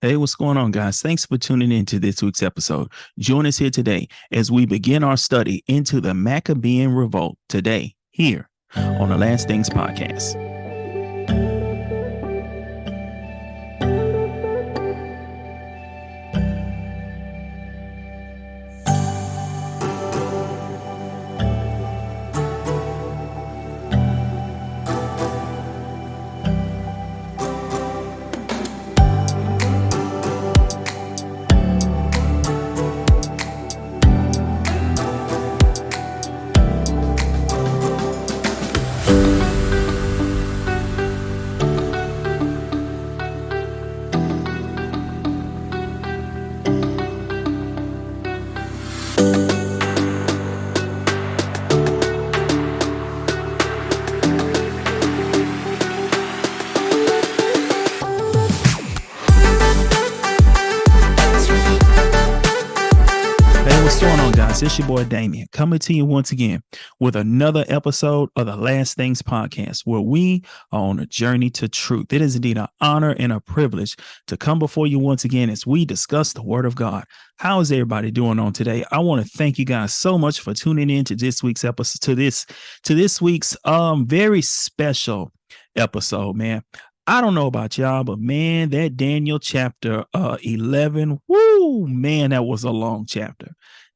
Hey, what's going on, guys? Thanks for tuning in to this week's episode. Join us here today as we begin our study into the Maccabean Revolt today, here on the Last Things Podcast. It's your boy Damien coming to you once again with another episode of the Last Things Podcast, where we are on a journey to truth. It is indeed an honor and a privilege to come before you once again as we discuss the Word of God. How is everybody doing on today? I want to thank you guys so much for tuning in to this week's episode, to this week's very special episode, man. I don't know about y'all, but man, that Daniel chapter 11, whoo, man, that was a long chapter.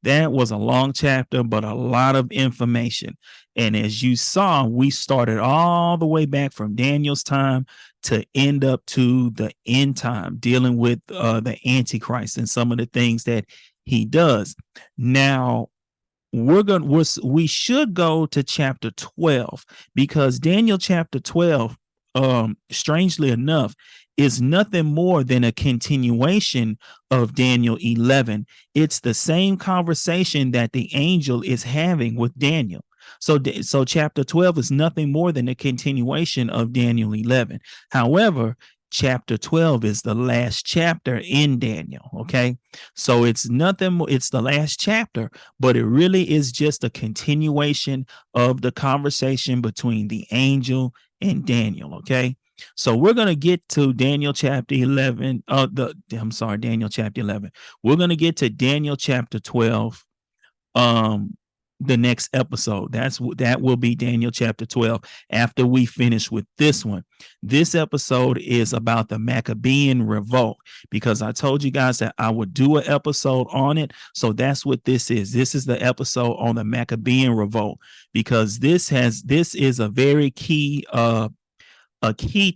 That was a long chapter, but a lot of information. And as you saw, we started all the way back from Daniel's time to end up to the end time, dealing with the Antichrist and some of the things that he does. Now, we should go to chapter 12, because Daniel chapter 12, strangely enough, is nothing more than a continuation of Daniel 11. It's the same conversation that the angel is having with Daniel. So chapter 12 is nothing more than a continuation of Daniel 11. However, chapter 12 is the last chapter in Daniel. Okay. So it's nothing more, it's the last chapter, but it really is just a continuation of the conversation between the angel and Daniel. Okay. So we're going to get to Daniel chapter 11. Daniel chapter 11. We're going to get to Daniel chapter 12. The next episode. That will be Daniel chapter 12 after we finish with this one. This episode is about the Maccabean Revolt, because I told you guys that I would do an episode on it. So that's what this is. This is the episode on the Maccabean Revolt, because this is a very key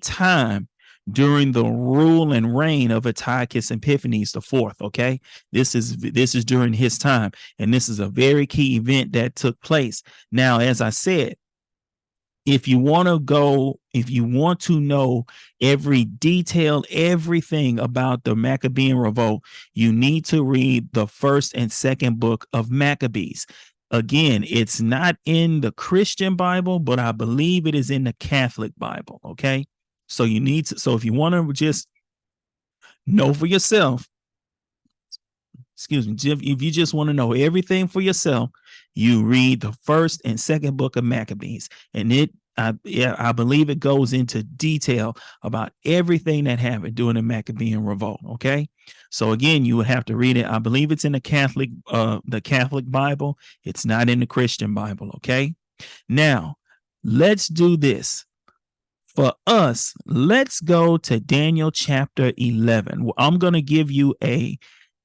time during the rule and reign of Antiochus Epiphanes IV. Okay, this is during his time, and this is a very key event that took place. Now, as I said, if you want to know every detail, everything about the Maccabean Revolt, you need to read the first and second book of Maccabees. Again, it's not in the Christian Bible, but I believe it is in the Catholic Bible. Okay. So if you want to just know for yourself, if you just want to know everything for yourself, you read the first and second book of Maccabees. And I believe it goes into detail about everything that happened during the Maccabean Revolt. Okay. So again, you would have to read it. I believe it's in the Catholic Bible. It's not in the Christian Bible. Okay. Now, let's do this. For us, let's go to Daniel chapter 11. I'm going to give you a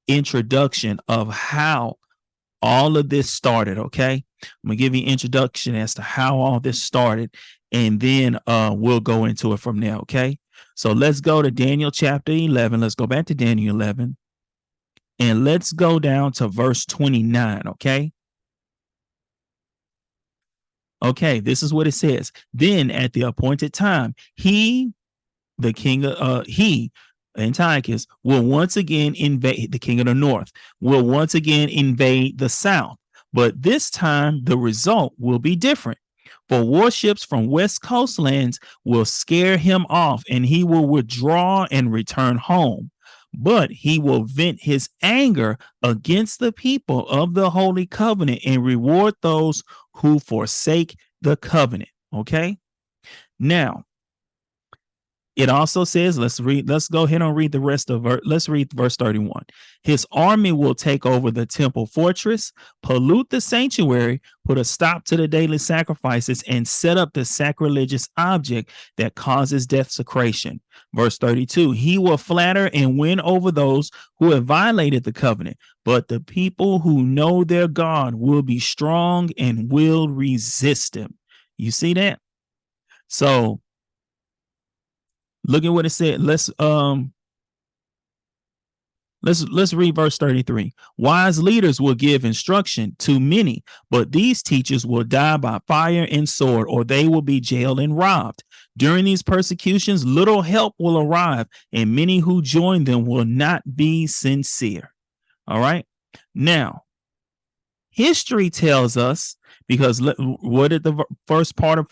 introduction of how all of this started. Okay. I'm going to give you an introduction as to how all this started, and then we'll go into it from there. Okay. So let's go to Daniel chapter 11. Let's go back to Daniel 11, and let's go down to verse 29. Okay. Okay, this is what it says. Then at the appointed time, Antiochus, will once again invade, the king of the north, will once again invade the south. But this time the result will be different. For warships from west coast lands will scare him off, and he will withdraw and return home. But he will vent his anger against the people of the Holy Covenant and reward those who forsake the covenant. Okay. Now, It also says, let's go ahead and read the rest of let's read verse 31. His army will take over the temple fortress, pollute the sanctuary, put a stop to the daily sacrifices, and set up the sacrilegious object that causes desecration. Verse 32, he will flatter and win over those who have violated the covenant, but the people who know their God will be strong and will resist him. You see that? So look at what it said. Let's read verse 33. Wise leaders will give instruction to many, but these teachers will die by fire and sword, or they will be jailed and robbed. During these persecutions, little help will arrive, and many who join them will not be sincere. All right. Now, history tells us, because what did the first part of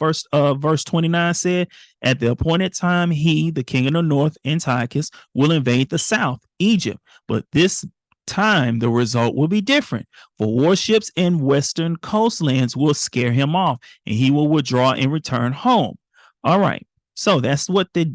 verse 29 said? At the appointed time, he, the king of the north, Antiochus, will invade the south, Egypt. But this time, the result will be different. For warships in western coastlands will scare him off, and he will withdraw and return home. All right. So that's what the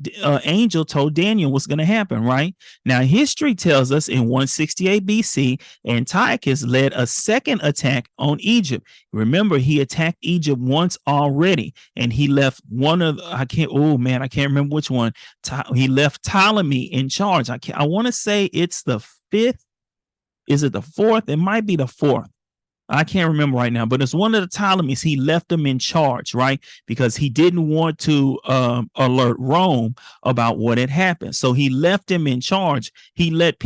angel told Daniel was going to happen, right? Now, history tells us in 168 BC, Antiochus led a second attack on Egypt. Remember, he attacked Egypt once already, and he left I can't remember which one. He left Ptolemy in charge. I want to say it's the fifth. Is it the fourth? It might be the fourth. I can't remember right now, but it's one of the Ptolemies. He left them in charge, right? Because he didn't want to alert Rome about what had happened. So he left him in charge. He left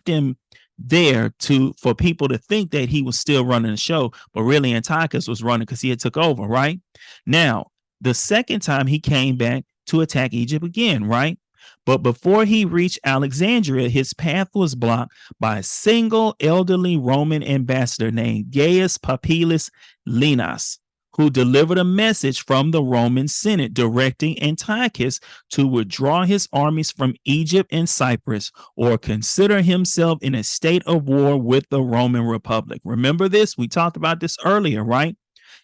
him there for people to think that he was still running the show, but really Antiochus was running because he had took over, right? Now, the second time he came back to attack Egypt again, right? But before he reached Alexandria, his path was blocked by a single elderly Roman ambassador named Gaius Popillius Linas, who delivered a message from the Roman Senate directing Antiochus to withdraw his armies from Egypt and Cyprus, or consider himself in a state of war with the Roman Republic. Remember this? We talked about this earlier, right?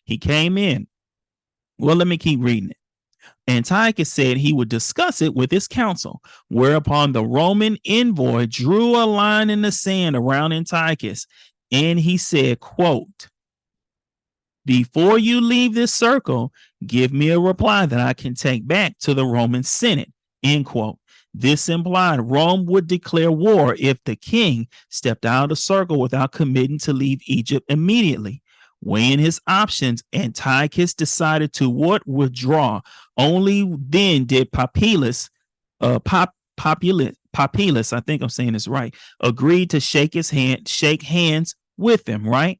He came in. Well, let me keep reading it. Antiochus said he would discuss it with his council, whereupon the Roman envoy drew a line in the sand around Antiochus, and he said, quote, before you leave this circle, give me a reply that I can take back to the Roman Senate, end quote. This implied Rome would declare war if the king stepped out of the circle without committing to leave Egypt immediately. Weighing his options, Antiochus decided to withdraw. Only then did Popillius, I think I'm saying this right, agreed to shake hands with him, right?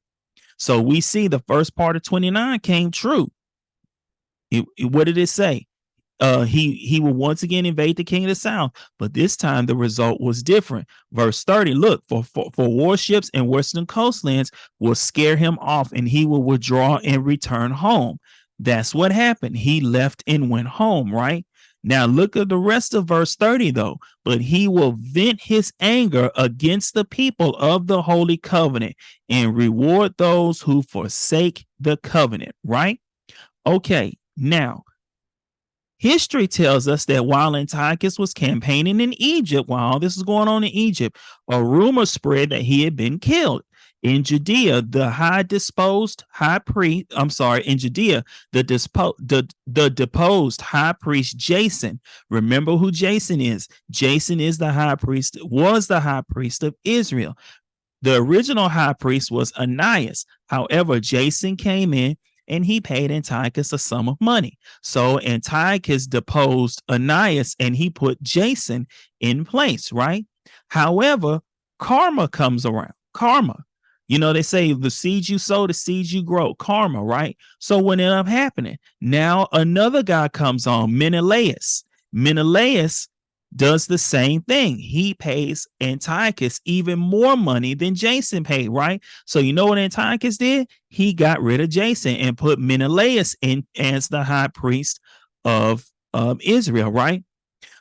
So we see the first part of 29 came true. What did it say? He will once again invade the king of the south, but this time the result was different. Verse 30, look, for warships and western coastlands will scare him off, and he will withdraw and return home. That's what happened. He left and went home, right? Now look at the rest of verse 30 though. But he will vent his anger against the people of the holy covenant and reward those who forsake the covenant, right? Okay, now history tells us that while Antiochus was campaigning in Egypt, while all this is going on in Egypt, a rumor spread that he had been killed. In Judea, the deposed high priest Jason. Remember who Jason is. Jason was the high priest of Israel. The original high priest was Ananias. However, Jason came in and he paid Antiochus a sum of money. So Antiochus deposed Ananias and he put Jason in place, right? However, karma comes around. Karma. You know, they say the seeds you sow, the seeds you grow. Karma, right? So what ended up happening? Now another guy comes on, Menelaus. Menelaus does the same thing. He pays Antiochus even more money than Jason paid, right? So you know what Antiochus did? He got rid of Jason and put Menelaus in as the high priest of Israel, right?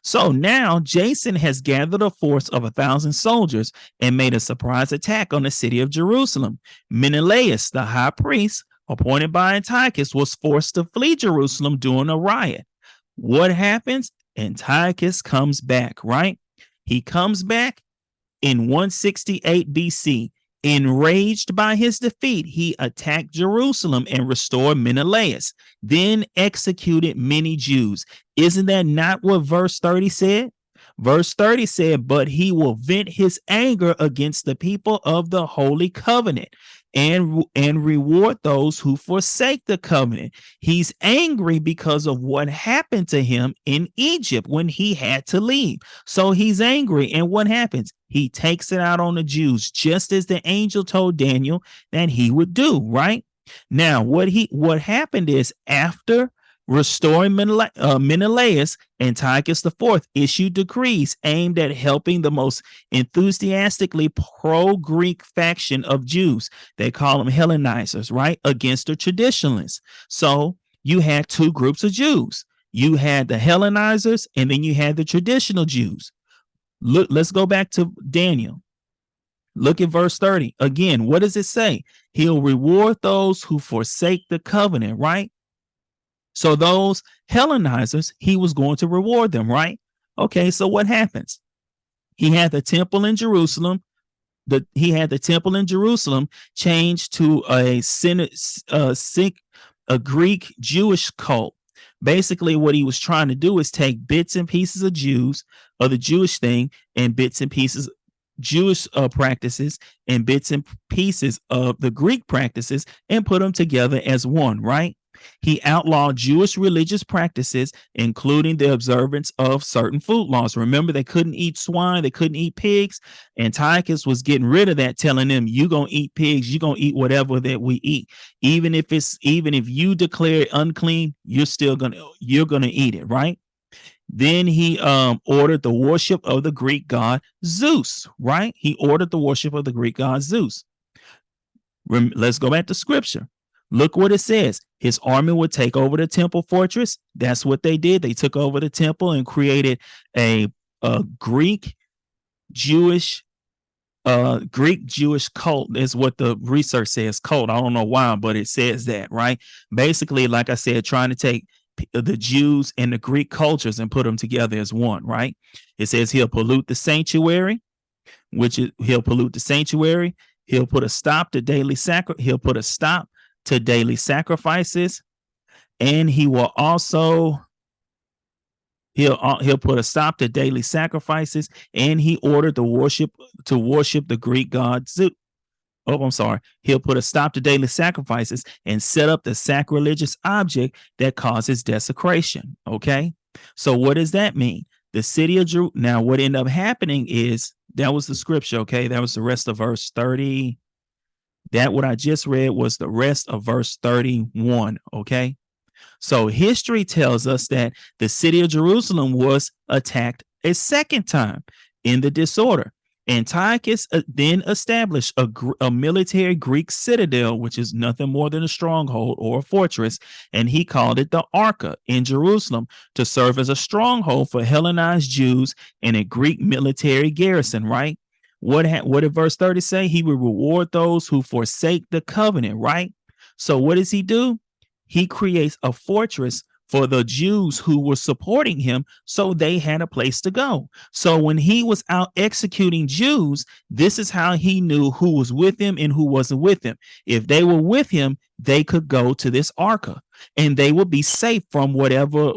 So now Jason has gathered a force of 1,000 soldiers and made a surprise attack on the city of Jerusalem. Menelaus, the high priest, appointed by Antiochus, was forced to flee Jerusalem during a riot. What happens? Antiochus comes back, right? He comes back in 168 BC. Enraged by his defeat, he attacked Jerusalem and restored Menelaus, then executed many Jews. Isn't that not what verse 30 said? Verse 30 said, but he will vent his anger against the people of the Holy Covenant and reward those who forsake the covenant. He's angry because of what happened to him in Egypt when he had to leave. So he's angry. And what happens? He takes it out on the Jews, just as the angel told Daniel that he would do, right? Now, what happened is, after restoring Menelaus, Antiochus IV issued decrees aimed at helping the most enthusiastically pro-Greek faction of Jews. They call them Hellenizers, right? Against the traditionalists. So you had two groups of Jews. You had the Hellenizers, and then you had the traditional Jews. Look, let's go back to Daniel. Look at verse 30. Again, what does it say? He'll reward those who forsake the covenant, right? So those Hellenizers, he was going to reward them, right? Okay, so what happens? He had the temple in Jerusalem. Changed to a Greek Jewish cult. Basically, what he was trying to do is take bits and pieces of the Jewish thing, and bits and pieces Jewish practices and bits and pieces of the Greek practices and put them together as one, right? He outlawed Jewish religious practices, including the observance of certain food laws. Remember, they couldn't eat swine, they couldn't eat pigs. Antiochus was getting rid of that, telling them, you're going to eat pigs, you're going to eat whatever that we eat. Even if you declare it unclean, you're going to eat it, right? Then he ordered the worship of the Greek god Zeus, right? He ordered the worship of the Greek god Zeus. Let's go back to scripture. Look what it says. His army would take over the temple fortress. That's what they did. They took over the temple and created a Greek Jewish cult. Is what the research says, cult. I don't know why, but it says that, right? Basically, like I said, trying to take the Jews and the Greek cultures and put them together as one, right? It says he'll pollute the sanctuary, he'll put a stop to daily sacrifices, and he will also he'll put a stop to daily sacrifices, and he ordered to worship the Greek god Zeus. He'll put a stop to daily sacrifices and set up the sacrilegious object that causes desecration. Okay, so what does that mean? The city of Jerusalem. Now, what ended up happening is, that was the scripture. Okay, that was the rest of verse 30. That what I just read was the rest of verse 31. Okay, so history tells us that the city of Jerusalem was attacked a second time in the disorder. Antiochus then established a military Greek citadel, which is nothing more than a stronghold or a fortress, and he called it the Arca in Jerusalem, to serve as a stronghold for Hellenized Jews and a Greek military garrison, right? What did verse 30 say? He will reward those who forsake the covenant, right? So what does he do? He creates a fortress for the Jews who were supporting him, so they had a place to go. So when he was out executing Jews, this is how he knew who was with him and who wasn't with him. If they were with him, they could go to this Arca, and they would be safe from whatever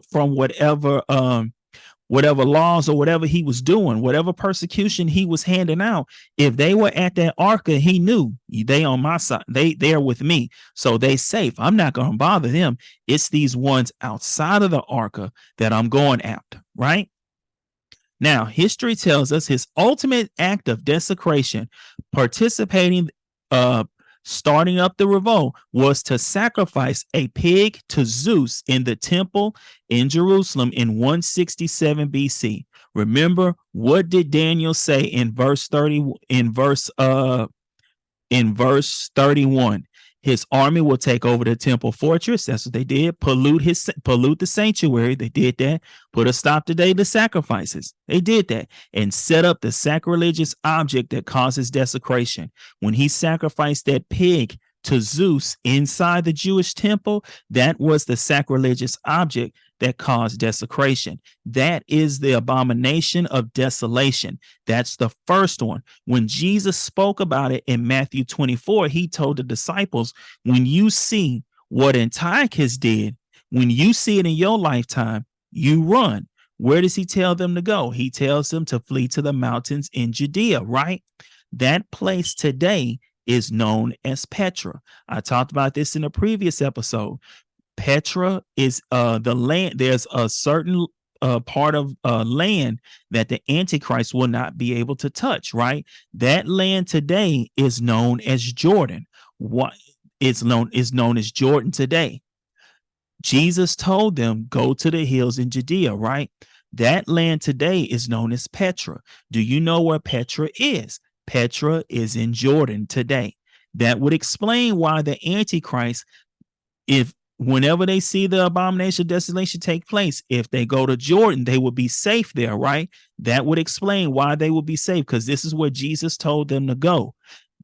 laws or whatever he was doing, whatever persecution he was handing out. If they were at that Arca, he knew they on my side. They're with me, so they safe. I'm not going to bother them. It's these ones outside of the Arca that I'm going after, right? Now, history tells us his ultimate act of desecration, starting up the revolt, was to sacrifice a pig to Zeus in the temple in Jerusalem in 167 BC. Remember, what did Daniel say in verse 30? In verse 31, his army will take over the temple fortress. That's what they did. Pollute the sanctuary. They did that. Put a stop to daily sacrifices. They did that, and set up the sacrilegious object that causes desecration. When he sacrificed that pig to Zeus inside the Jewish temple, that was the sacrilegious object that caused desecration. That is the abomination of desolation. That's the first one. When Jesus spoke about it in Matthew 24, he told the disciples, when you see what Antiochus did, when you see it in your lifetime, you run. Where does he tell them to go? He tells them to flee to the mountains in Judea, right? That place today is known as Petra. I talked about this in a previous episode. Petra is the land. There's a certain part of land that the Antichrist will not be able to touch, right? That land today is known as Jordan. What is known as Jordan today. Jesus told them, go to the hills in Judea, right? That land today is known as Petra. Do you know where Petra is? Petra is in Jordan today. That would explain why the Antichrist, if whenever they see the abomination of desolation take place, if they go to Jordan, they will be safe there, right? That would explain why they will be safe, because this is where Jesus told them to go.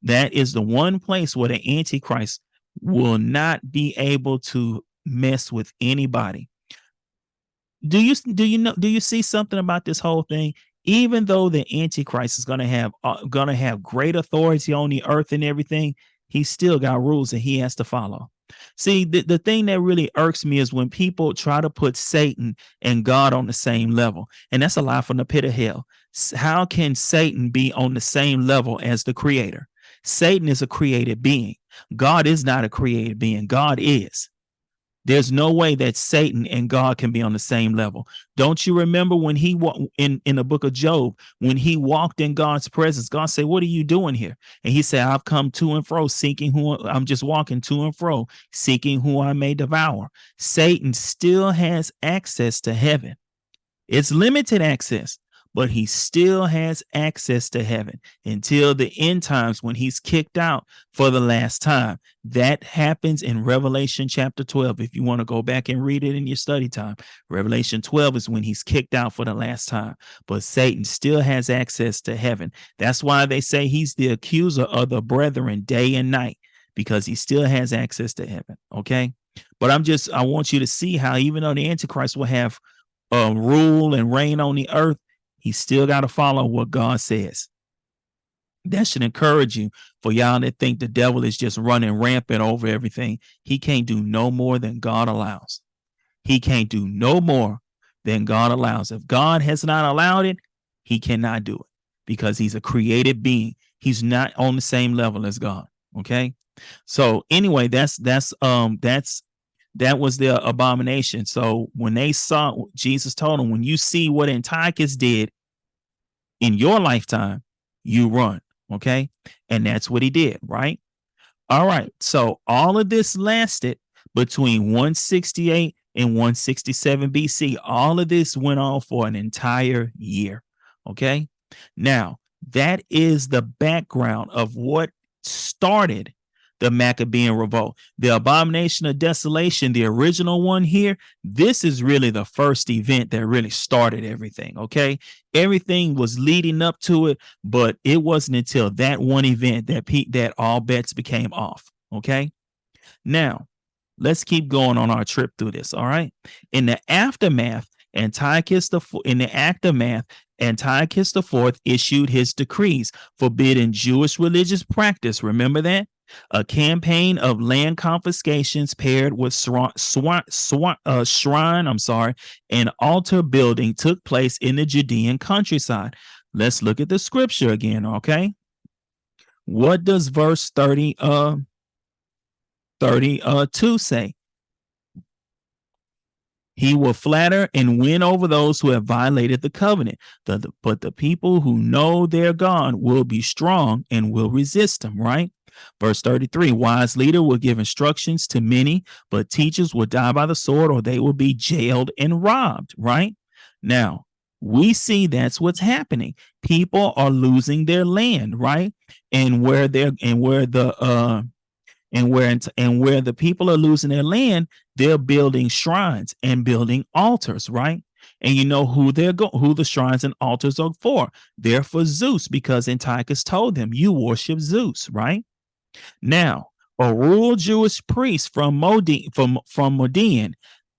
That is the one place where the Antichrist will not be able to mess with anybody. Do you see something about this whole thing? Even though the Antichrist is going to have great authority on the earth and everything, he still got rules that he has to follow. See, the thing that really irks me is when people try to put Satan and God on the same level. And that's a lie from the pit of hell. How can Satan be on the same level as the creator? Satan is a created being. God is not a created being. God is. There's no way that Satan and God can be on the same level. Don't you remember when he in the book of Job, when he walked in God's presence, God said, what are you doing here? And he said, I've come to and fro seeking I'm just walking to and fro, seeking who I may devour. Satan still has access to heaven. It's limited access, but he still has access to heaven until the end times when he's kicked out for the last time. That happens in Revelation chapter 12. If you want to go back and read it in your study time, Revelation 12 is when he's kicked out for the last time. But Satan still has access to heaven. That's why they say he's the accuser of the brethren day and night, because he still has access to heaven. Okay. But I want you to see how even though the Antichrist will have rule and reign on the earth, he still got to follow what God says. That should encourage you, for y'all that think the devil is just running rampant over everything. He can't do no more than God allows. He can't do no more than God allows. If God has not allowed it, he cannot do it, because he's a created being. He's not on the same level as God. Okay. So anyway, that was their abomination. So when they saw, Jesus told them, when you see what Antiochus did in your lifetime, you run. Okay. And that's what he did. Right. All right. So all of this lasted between 168 and 167 BC. All of this went on for an entire year. Okay. Now, that is the background of what started the Maccabean Revolt. The abomination of desolation, the original one here, this is really the first event that really started everything, okay? Everything was leading up to it, but it wasn't until that one event that all bets became off, okay? Now, let's keep going on our trip through this, all right? In the aftermath, Antiochus IV issued his decrees forbidding Jewish religious practice. Remember that? A campaign of land confiscations paired with shrine and altar building took place in the Judean countryside. Let's look at the scripture again, okay? What does verse 32 say? He will flatter and win over those who have violated the covenant. But the people who know their God will be strong and will resist him, right? Verse 33, wise leader will give instructions to many, but teachers will die by the sword, or they will be jailed and robbed, right? Now, we see that's what's happening. People are losing their land, right? And where the people are losing their land, they're building shrines and building altars, right? And you know who the shrines and altars are for? They're for Zeus, because Antiochus told them, you worship Zeus, right? Now, a rural Jewish priest from Modin,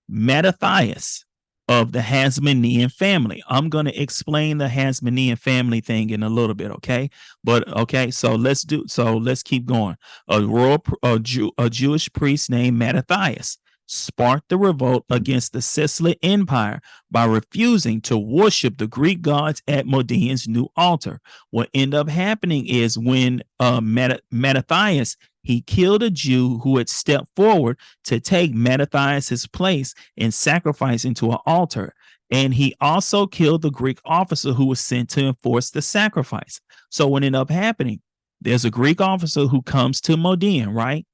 Mattathias, of the Hasmonean family. I'm going to explain the Hasmonean family thing in a little bit, okay? But okay, so let's keep going. A Jewish priest named Mattathias sparked the revolt against the Sicily Empire by refusing to worship the Greek gods at Modian's new altar. What ended up happening is when Mattathias, he killed a Jew who had stepped forward to take Mattathias' place and sacrifice into an altar. And he also killed the Greek officer who was sent to enforce the sacrifice. So what ended up happening, there's a Greek officer who comes to Modian, right?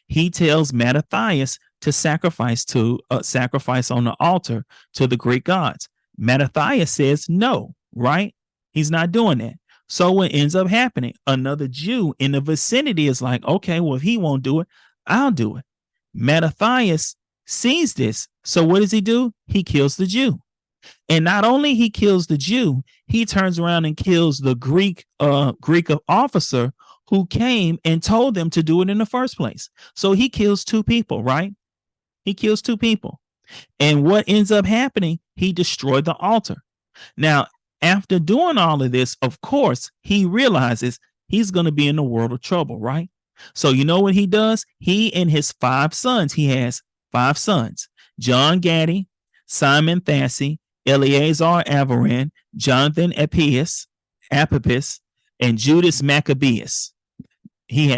He tells Mattathias to sacrifice on the altar to the Greek gods. Mattathias says no, right? He's not doing that. So what ends up happening, another Jew in the vicinity is like, okay, well, if he won't do it, I'll do it. Mattathias sees this. So what does he do? He kills the Jew. And not only he kills the Jew, he turns around and kills the Greek officer who came and told them to do it in the first place. So he kills two people, right? He kills two people. And what ends up happening, he destroyed the altar. Now, after doing all of this, of course, he realizes he's going to be in a world of trouble, right? So you know what he does? He and his 5 sons, he has 5 sons, John Gaddy, Simon Thassi, Eleazar Avaran, Jonathan Appius, and Judas Maccabeus.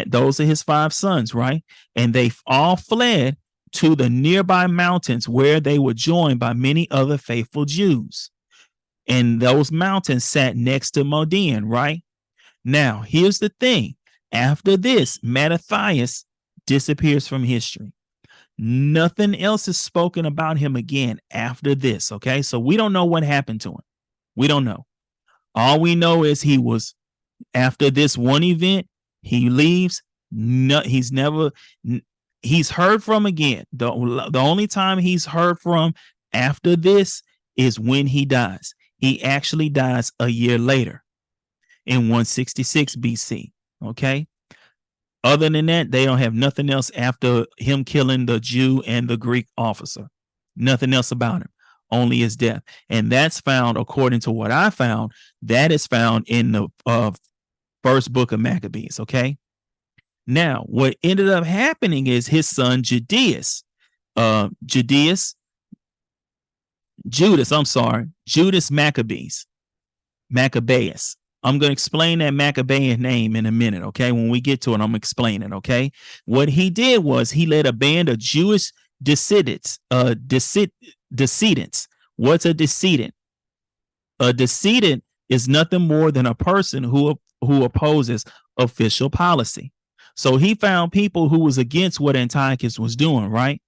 Those are his 5 sons, right? And they all fled to the nearby mountains where they were joined by many other faithful Jews. And those mountains sat next to Modian, right? Now, here's the thing. After this, Mattathias disappears from history. Nothing else is spoken about him again after this, okay? So we don't know what happened to him. We don't know. All we know is after this one event, he leaves. He's heard from again. The only time he's heard from after this is when he dies. He actually dies a year later in 166 BC. Okay. Other than that, they don't have nothing else after him killing the Jew and the Greek officer. Nothing else about him, only his death. And that's found, according to what I found, that is found in the first book of Maccabees. Okay. Now, what ended up happening is his son Judas Maccabeus. I'm going to explain that Maccabean name in a minute, okay? When we get to it, I'm going to explain it, okay? What he did was he led a band of Jewish decedents. What's a decedent? A decedent is nothing more than a person who opposes official policy. So he found people who was against what Antiochus was doing, right?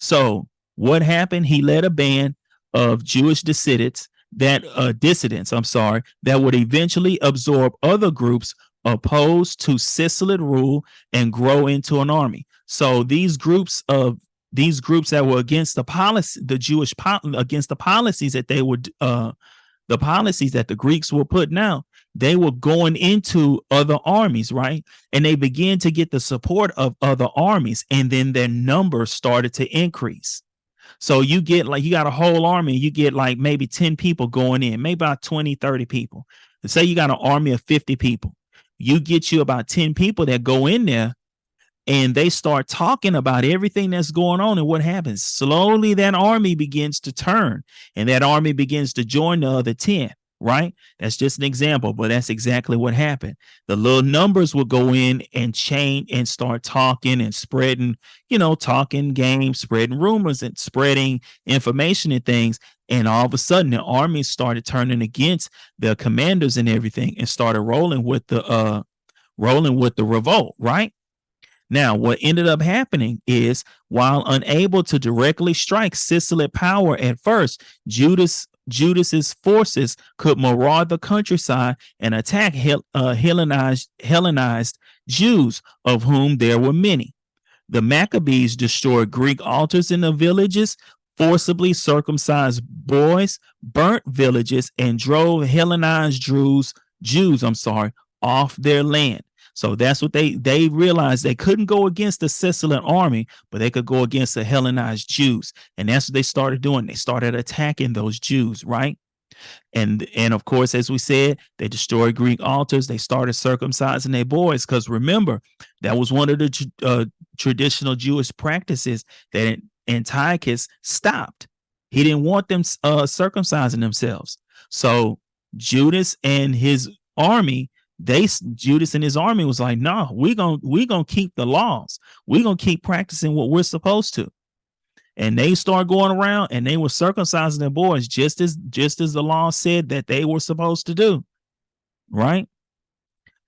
So what happened? He led a band of Jewish dissidents that would eventually absorb other groups opposed to Sicilian rule and grow into an army. So these groups that were against the policy, against the policies that they would, the policies that the Greeks were putting out, they were going into other armies, right? And they began to get the support of other armies, and then their numbers started to increase. So you got a whole army, you get like maybe 10 people going in, maybe about 20, 30 people. Say you got an army of 50 people. You get you about 10 people that go in there, and they start talking about everything that's going on. And what happens? Slowly that army begins to turn, and that army begins to join the other 10, right? That's just an example, but that's exactly what happened. The little numbers will go in and change and start talking and spreading, talking games, spreading rumors and spreading information and things. And all of a sudden the army started turning against the commanders and everything, and started rolling with the revolt, right? Now, what ended up happening is, while unable to directly strike Sicily power at first, Judas's forces could maraud the countryside and attack Hellenized Jews, of whom there were many. The Maccabees destroyed Greek altars in the villages, forcibly circumcised boys, burnt villages, and drove Hellenized Jews off their land. So that's what they realized. They couldn't go against the Sicilian army, but they could go against the Hellenized Jews. And that's what they started doing. They started attacking those Jews, right? And of course, as we said, they destroyed Greek altars. They started circumcising their boys, because remember, that was one of the traditional Jewish practices that Antiochus stopped. He didn't want them circumcising themselves. So Judas and his army, Judas and his army was like, no, we're gonna keep the laws. We're gonna keep practicing what we're supposed to. And they started going around and they were circumcising their boys just as the law said that they were supposed to do. Right?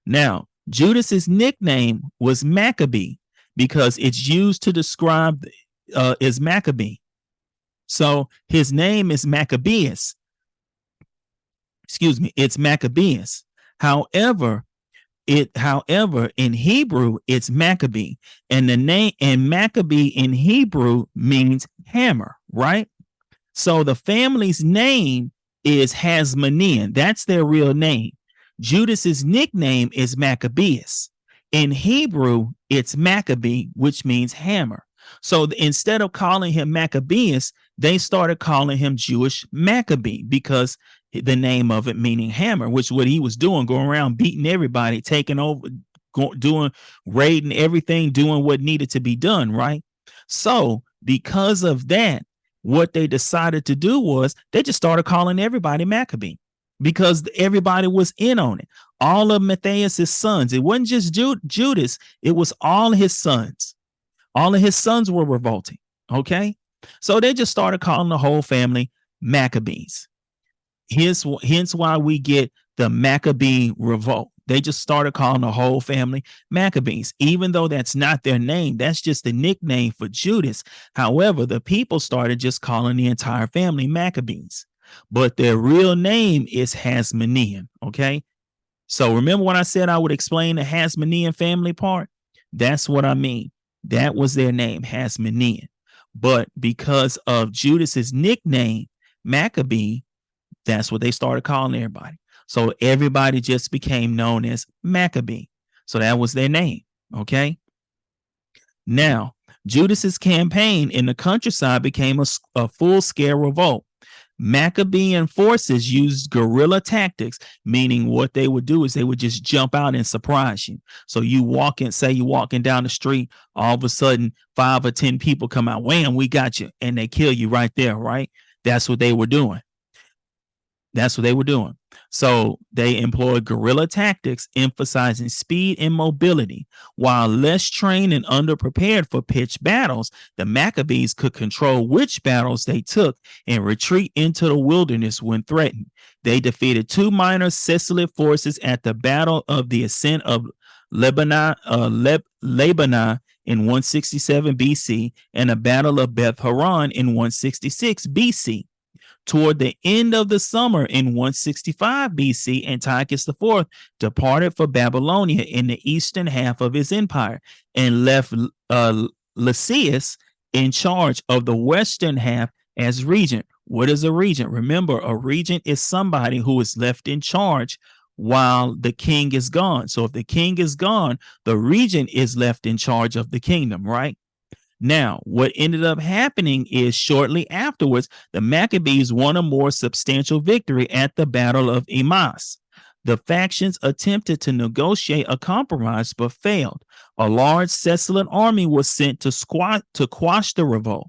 Now, Judas's nickname was Maccabee because it's used to describe as Maccabee. So his name is Maccabeus. Excuse me, it's Maccabeus. However, in Hebrew, it's Maccabee, and the name and Maccabee in Hebrew means hammer, right? So the family's name is Hasmonean. That's their real name. Judas's nickname is Maccabeus. In Hebrew, it's Maccabee, which means hammer. So instead of calling him Maccabeus, they started calling him Jewish Maccabee, because the name of it meaning hammer, which is what he was doing, going around beating everybody, taking over, doing, raiding everything, doing what needed to be done, right? So because of that, what they decided to do was they just started calling everybody Maccabee, because everybody was in on it. All of Matthias's sons. It wasn't just Judas, it was all his sons. All of his sons were revolting. Okay. So they just started calling the whole family Maccabees. Hence why we get the Maccabean Revolt. They just started calling the whole family Maccabees, even though that's not their name. That's just the nickname for Judas. However, the people started just calling the entire family Maccabees, but their real name is Hasmonean. Okay. So remember when I said I would explain the Hasmonean family part? That's what I mean. That was their name, Hasmonean. But because of Judas's nickname, Maccabee, that's what they started calling everybody. So everybody just became known as Maccabee. So that was their name. Okay. Now, Judas's campaign in the countryside became a full-scale revolt. Maccabean forces used guerrilla tactics, meaning what they would do is they would just jump out and surprise you. So you're walking down the street, all of a sudden 5 or 10 people come out, wham, we got you, and they kill you right there, right? That's what they were doing. So they employed guerrilla tactics, emphasizing speed and mobility. While less trained and underprepared for pitched battles, the Maccabees could control which battles they took and retreat into the wilderness when threatened. They defeated 2 minor Sicilian forces at the Battle of the Ascent of Lebanon in 167 BC and the Battle of Beth Horon in 166 BC. Toward the end of the summer in 165 BC, Antiochus IV departed for Babylonia in the eastern half of his empire and left Lysias in charge of the western half as regent. What is a regent? Remember, a regent is somebody who is left in charge while the king is gone. So if the king is gone, the regent is left in charge of the kingdom, right? Now, what ended up happening is shortly afterwards, the Maccabees won a more substantial victory at the Battle of Emmaus. The factions attempted to negotiate a compromise but failed. A large Sicilian army was sent to quash the revolt.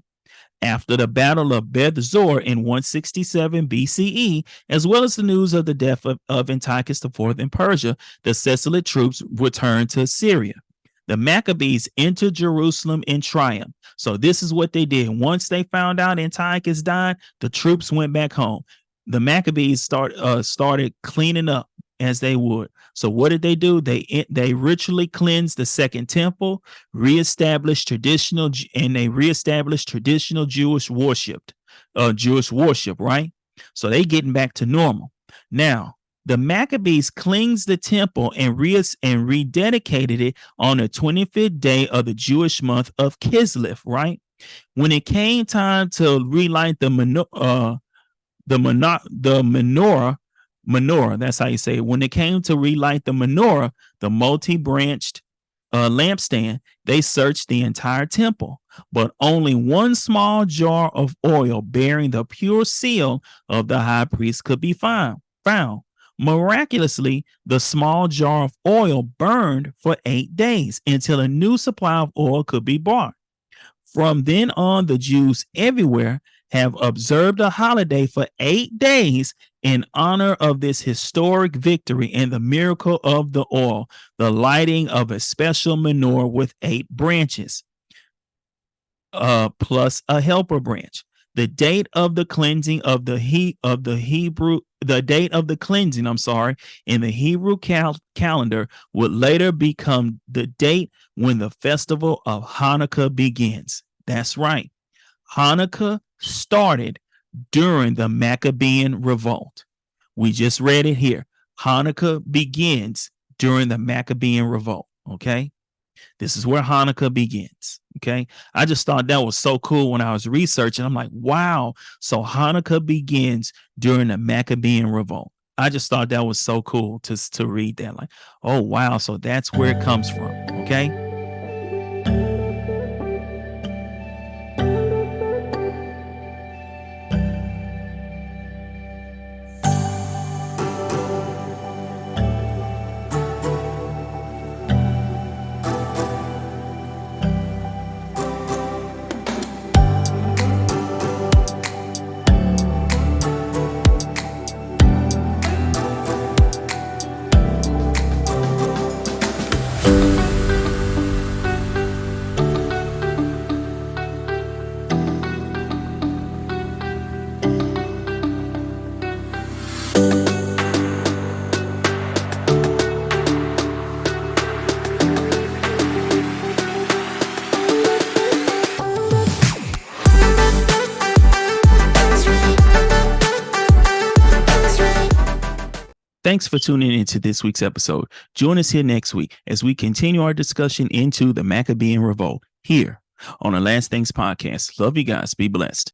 After the Battle of Beth Zor in 167 BCE, as well as the news of the death of Antiochus IV in Persia, the Sicilian troops returned to Syria. The Maccabees entered Jerusalem in triumph. So this is what they did. Once they found out Antiochus died, the troops went back home. The Maccabees started cleaning up as they would. So what did they do? They ritually cleansed the Second Temple, reestablished traditional Jewish worship, right? So they getting back to normal. Now, the Maccabees cleansed the temple and rededicated it on the 25th day of the Jewish month of Kislev, right? When it came time to relight the menorah, menorah. That's how you say it. When it came to relight the menorah, the multi-branched lampstand, they searched the entire temple, but only one small jar of oil bearing the pure seal of the high priest could be found. Miraculously, the small jar of oil burned for 8 days until a new supply of oil could be bought. From then on, the Jews everywhere have observed a holiday for 8 days in honor of this historic victory and the miracle of the oil, the lighting of a special menorah with 8 branches, plus a helper branch. The date of the cleansing of the date of the cleansing, in the Hebrew calendar would later become the date when the festival of Hanukkah begins. That's right. Hanukkah started during the Maccabean Revolt. We just read it here. Hanukkah begins during the Maccabean Revolt. Okay. This is where Hanukkah begins. Okay. I just thought that was so cool when I was researching. I'm like, wow. So Hanukkah begins during the Maccabean Revolt. I just thought that was so cool to read that. Like, oh, wow. So that's where it comes from. Okay. Thanks for tuning into this week's episode. Join us here next week as we continue our discussion into the Maccabean Revolt here on the Last Things Podcast. Love you guys. Be blessed.